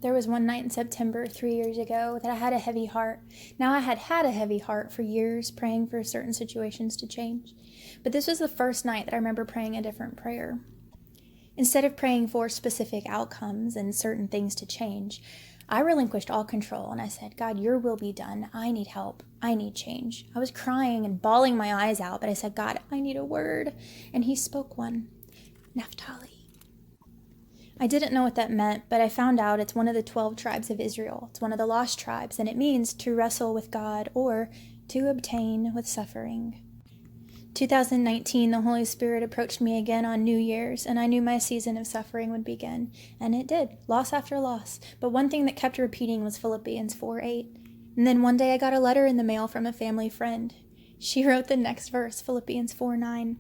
There was one night in September 3 years ago that I had a heavy heart. Now, I had a heavy heart for years, praying for certain situations to change. But this was the first night that I remember praying a different prayer. Instead of praying for specific outcomes and certain things to change, I relinquished all control and I said, God, your will be done. I need help. I need change. I was crying and bawling my eyes out, but I said, God, I need a word. And he spoke one, Naphtali. I didn't know what that meant, but I found out it's one of the 12 tribes of Israel. It's one of the lost tribes, and it means to wrestle with God or to obtain with suffering. 2019, the Holy Spirit approached me again on New Year's, and I knew my season of suffering would begin. And it did, loss after loss. But one thing that kept repeating was Philippians 4:8. And then one day I got a letter in the mail from a family friend. She wrote the next verse, Philippians 4:9.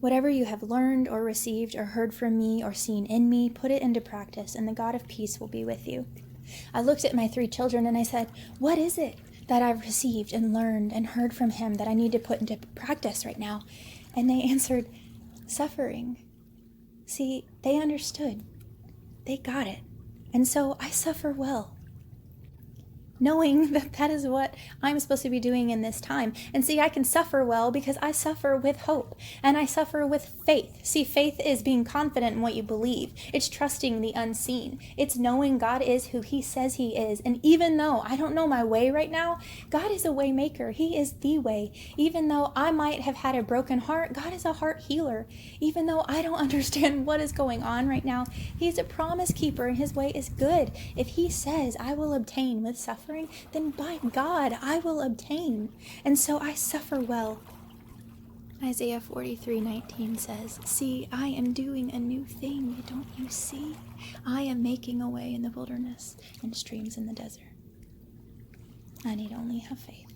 Whatever you have learned or received or heard from me or seen in me, put it into practice, and the God of peace will be with you. I looked at my 3 children and I said, what is it that I've received and learned and heard from him that I need to put into practice right now? And they answered, suffering. See, they understood. They got it. And so I suffer well, knowing that that is what I'm supposed to be doing in this time. And see, I can suffer well because I suffer with hope and I suffer with faith. See, faith is being confident in what you believe. It's trusting the unseen. It's knowing God is who he says he is. And even though I don't know my way right now, God is a way maker. He is the way. Even though I might have had a broken heart, God is a heart healer. Even though I don't understand what is going on right now, he's a promise keeper and his way is good. If he says I will obtain with suffering, then by God, I will obtain. And so I suffer well. Isaiah 43:19 says, see, I am doing a new thing. Don't you see? I am making a way in the wilderness and streams in the desert. I need only have faith.